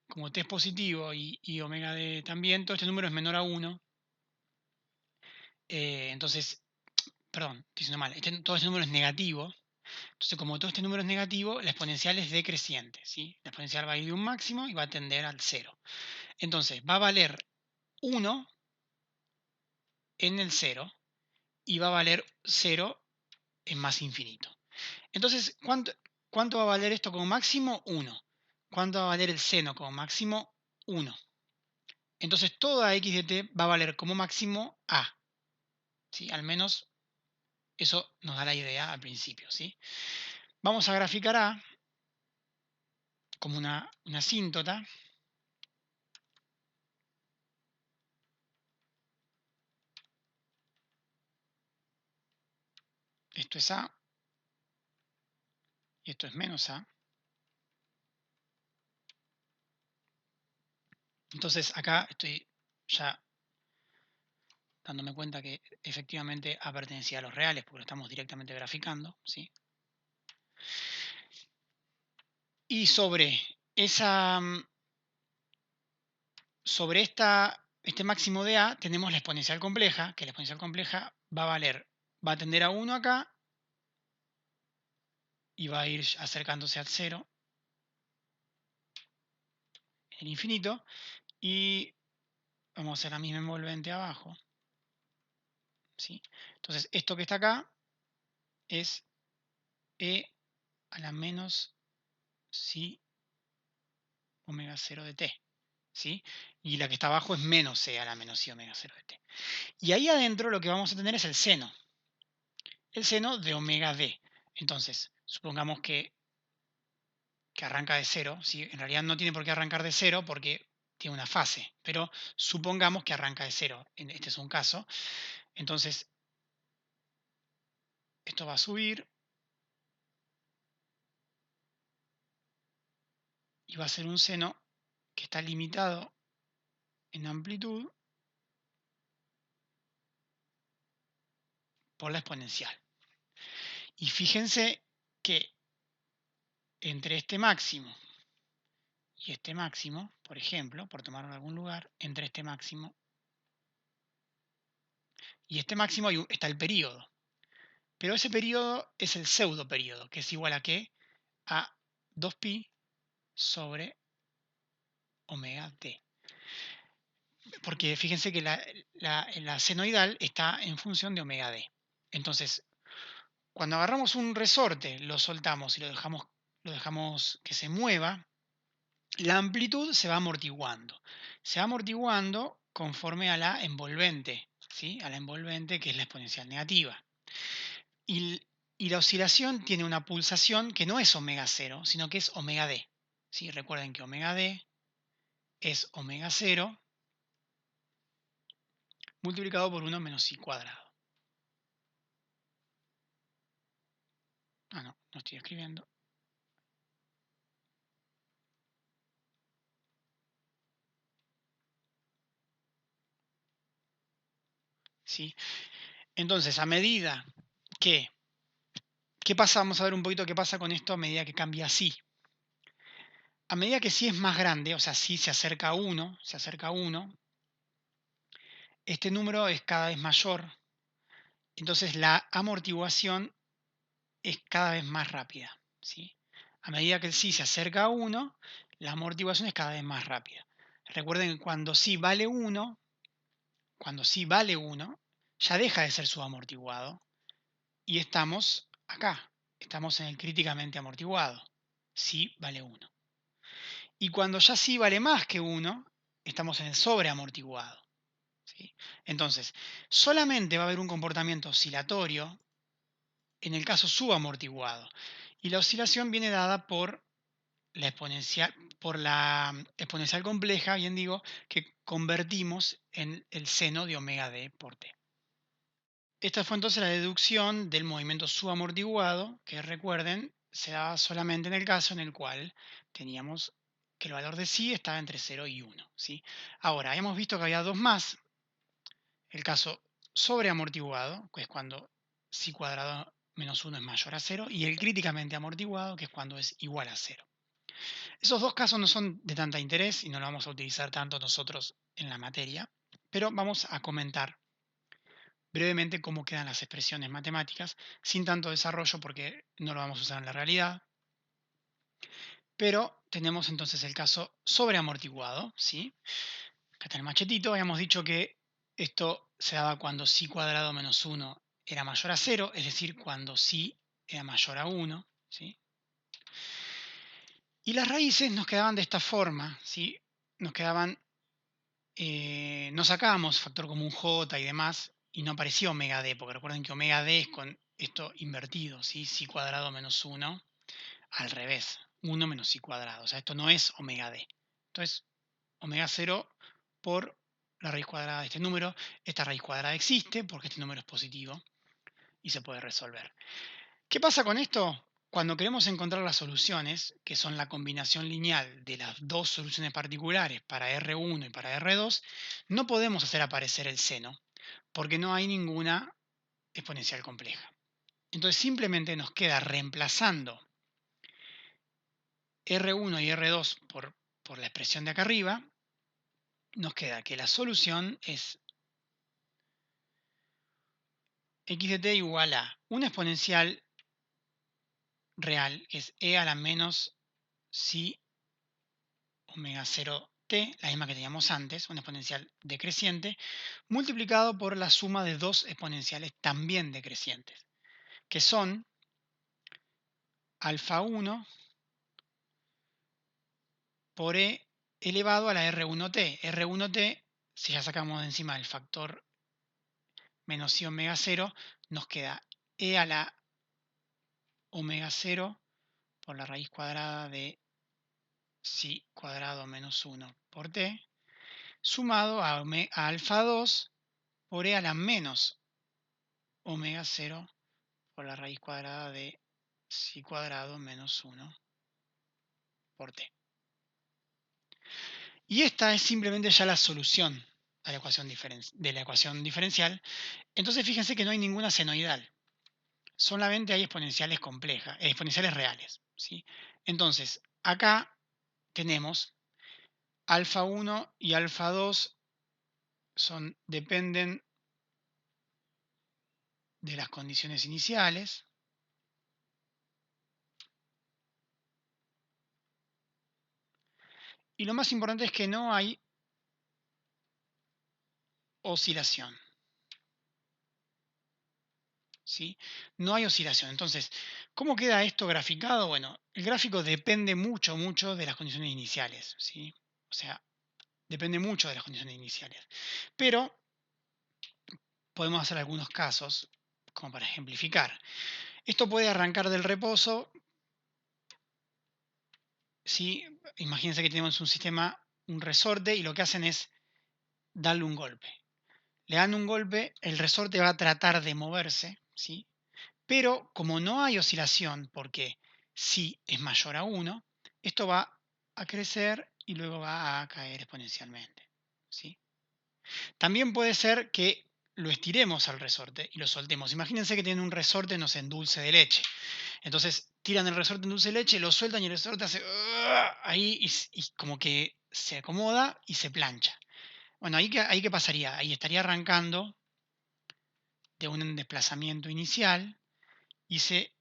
como t es positivo y omega d también, todo este número es menor a 1. Entonces, perdón, estoy diciendo mal, todo este número es negativo. Entonces, como todo este número es negativo, la exponencial es decreciente, ¿sí? La exponencial va a ir de un máximo y va a tender al 0. Entonces, va a valer 1 en el 0 y va a valer 0 en más infinito. Entonces, ¿cuánto va a valer esto como máximo? 1. ¿Cuánto va a valer el seno como máximo? 1. Entonces, toda x de t va a valer como máximo a. ¿Sí? Al menos eso nos da la idea al principio. ¿Sí? Vamos a graficar a como una asíntota. Esto es a y esto es menos a. Entonces, acá estoy ya dándome cuenta que efectivamente a pertenecía a los reales, porque lo estamos directamente graficando, ¿sí? Y sobre este máximo de A tenemos la exponencial compleja, que la exponencial compleja va a tender a 1 acá y va a ir acercándose al 0 en el infinito. Y vamos a hacer la misma envolvente abajo, ¿sí? Entonces, esto que está acá es e a la menos si omega 0 de t, ¿sí? Y la que está abajo es menos e a la menos si omega 0 de t. Y ahí adentro lo que vamos a tener es el seno de omega d. Entonces, supongamos que arranca de 0, ¿sí? En realidad no tiene por qué arrancar de 0 porque tiene una fase, pero supongamos que arranca de 0. Este es un caso. Entonces, esto va a subir y va a ser un seno que está limitado en amplitud por la exponencial. Y fíjense que entre este máximo y este máximo, por ejemplo, por tomarlo en algún lugar, entre este máximo y este máximo está el periodo. Pero ese periodo es el pseudo periodo, que es igual a ¿qué? A 2pi sobre omega t. Porque fíjense que la senoidal está en función de omega d. Entonces, cuando agarramos un resorte, lo soltamos y lo dejamos que se mueva, la amplitud se va amortiguando. Se va amortiguando conforme a la envolvente, ¿sí? A la envolvente que es la exponencial negativa. Y, y la oscilación tiene una pulsación que no es omega 0, sino que es omega d. ¿Sí? Recuerden que omega d es omega 0 multiplicado por 1 menos i cuadrado. No estoy escribiendo. ¿Sí? Entonces, a medida que... ¿Qué pasa? Vamos a ver un poquito qué pasa con esto a medida que cambia psi. A medida que psi es más grande, o sea, psi se acerca a 1, este número es cada vez mayor. Entonces, la amortiguación es cada vez más rápida, ¿sí? A medida que el psi se acerca a 1, la amortiguación es cada vez más rápida. Recuerden que cuando psi vale 1, ya deja de ser subamortiguado y estamos acá, estamos en el críticamente amortiguado. Psi vale 1. Y cuando ya psi vale más que 1, estamos en el sobreamortiguado, ¿sí? Entonces, solamente va a haber un comportamiento oscilatorio en el caso subamortiguado. Y la oscilación viene dada por la exponencial compleja, bien digo, que convertimos en el seno de omega d por t. Esta fue entonces la deducción del movimiento subamortiguado, que recuerden, se daba solamente en el caso en el cual teníamos que el valor de psi estaba entre 0 y 1. ¿Sí? Ahora, hemos visto que había dos más. El caso sobreamortiguado, que es cuando psi cuadrado menos 1 es mayor a 0, y el críticamente amortiguado, que es cuando es igual a 0. Esos dos casos no son de tanta interés y no lo vamos a utilizar tanto nosotros en la materia, pero vamos a comentar brevemente cómo quedan las expresiones matemáticas, sin tanto desarrollo porque no lo vamos a usar en la realidad. Pero tenemos entonces el caso sobreamortiguado, ¿sí? Acá está el machetito, habíamos dicho que esto se daba cuando psi cuadrado menos 1 era mayor a 0, es decir, cuando psi era mayor a 1, ¿sí? Y las raíces nos quedaban de esta forma, ¿sí? Nos quedaban, no sacábamos factor común j y demás, y no aparecía omega d, porque recuerden que omega d es con esto invertido, ¿sí? Psi cuadrado menos 1, al revés, 1 menos psi cuadrado, o sea, esto no es omega d. Entonces, omega 0 por la raíz cuadrada de este número. Esta raíz cuadrada existe porque este número es positivo y se puede resolver. ¿Qué pasa con esto? Cuando queremos encontrar las soluciones, que son la combinación lineal de las dos soluciones particulares para R1 y para R2, no podemos hacer aparecer el seno, porque no hay ninguna exponencial compleja. Entonces simplemente nos queda reemplazando R1 y R2 por la expresión de acá arriba, nos queda que la solución es x de t igual a una exponencial real, que es e a la menos psi omega 0t, la misma que teníamos antes, una exponencial decreciente, multiplicado por la suma de dos exponenciales también decrecientes, que son alfa 1 por e elevado a la R1t. R1t, si ya sacamos de encima el factor menos i omega 0, nos queda e a la omega 0 por la raíz cuadrada de psi cuadrado menos 1 por t, sumado a alfa 2 por e a la menos omega 0 por la raíz cuadrada de psi cuadrado menos 1 por t. Y esta es simplemente ya la solución de la ecuación diferencial. Entonces fíjense que no hay ninguna senoidal, solamente hay exponenciales complejas, exponenciales reales, ¿sí? Entonces, acá tenemos alfa 1 y alfa 2 dependen de las condiciones iniciales. Y lo más importante es que no hay oscilación, ¿sí? No hay oscilación. Entonces, ¿cómo queda esto graficado? Bueno, el gráfico depende mucho, mucho de las condiciones iniciales, ¿sí? O sea, depende mucho de las condiciones iniciales. Pero podemos hacer algunos casos como para ejemplificar. Esto puede arrancar del reposo, ¿sí? Imagínense que tenemos un sistema, un resorte, y lo que hacen es darle un golpe. Le dan un golpe, el resorte va a tratar de moverse, ¿sí? Pero como no hay oscilación, porque si es mayor a 1, esto va a crecer y luego va a caer exponencialmente, ¿sí? También puede ser que lo estiremos al resorte y lo soltemos. Imagínense que tienen un resorte, no sé, en dulce de leche. Entonces tiran el resorte en dulce de leche, lo sueltan y el resorte hace ahí y como que se acomoda y se plancha. Bueno, ahí qué pasaría. Ahí estaría arrancando de un desplazamiento inicial y se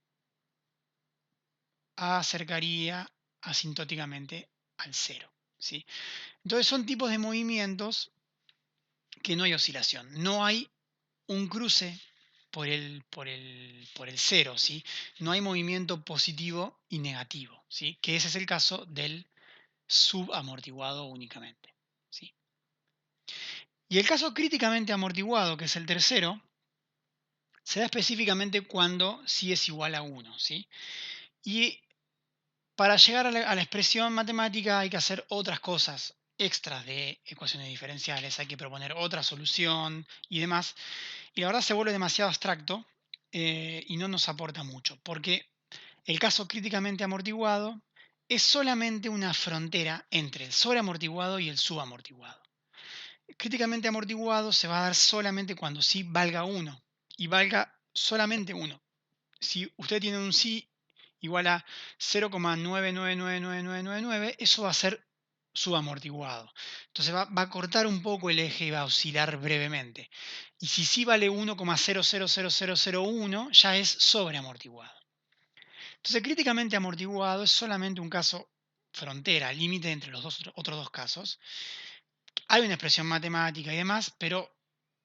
acercaría asintóticamente al cero, ¿sí? Entonces son tipos de movimientos que no hay oscilación, no hay un cruce por el cero, ¿sí? No hay movimiento positivo y negativo, ¿sí? Que ese es el caso del subamortiguado únicamente, ¿sí? Y el caso críticamente amortiguado, que es el tercero, se da específicamente cuando sí es igual a 1, ¿sí? Y para llegar a la expresión matemática hay que hacer otras cosas extras de ecuaciones diferenciales, hay que proponer otra solución y demás. Y la verdad se vuelve demasiado abstracto y no nos aporta mucho, porque el caso críticamente amortiguado es solamente una frontera entre el sobreamortiguado y el subamortiguado. Críticamente amortiguado se va a dar solamente cuando sí valga 1 y valga solamente 1. Si usted tiene un sí igual a 0,999999, eso va a ser subamortiguado. Entonces va a cortar un poco el eje y va a oscilar brevemente. Y si sí vale 1,000001, ya es sobreamortiguado. Entonces, críticamente amortiguado es solamente un caso frontera, límite entre los otros dos casos. Hay una expresión matemática y demás, pero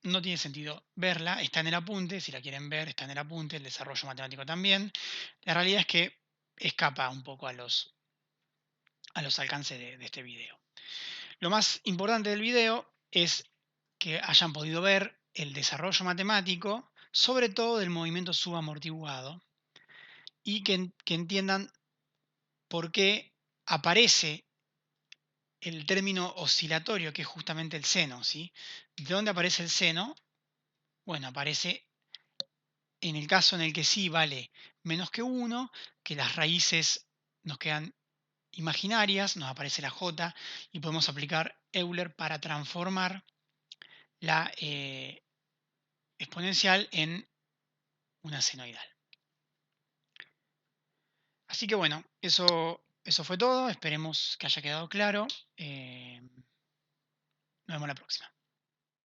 no tiene sentido verla. Está en el apunte, si la quieren ver, está en el apunte, el desarrollo matemático también. La realidad es que escapa un poco a los alcances de este video. Lo más importante del video es que hayan podido ver el desarrollo matemático, sobre todo del movimiento subamortiguado, y que entiendan por qué aparece el término oscilatorio, que es justamente el seno, ¿sí? ¿De dónde aparece el seno? Bueno, aparece en el caso en el que sí vale menos que 1, que las raíces nos quedan imaginarias, nos aparece la j y podemos aplicar Euler para transformar la exponencial en una senoidal. Así que bueno, eso fue todo. Esperemos que haya quedado claro. Nos vemos la próxima.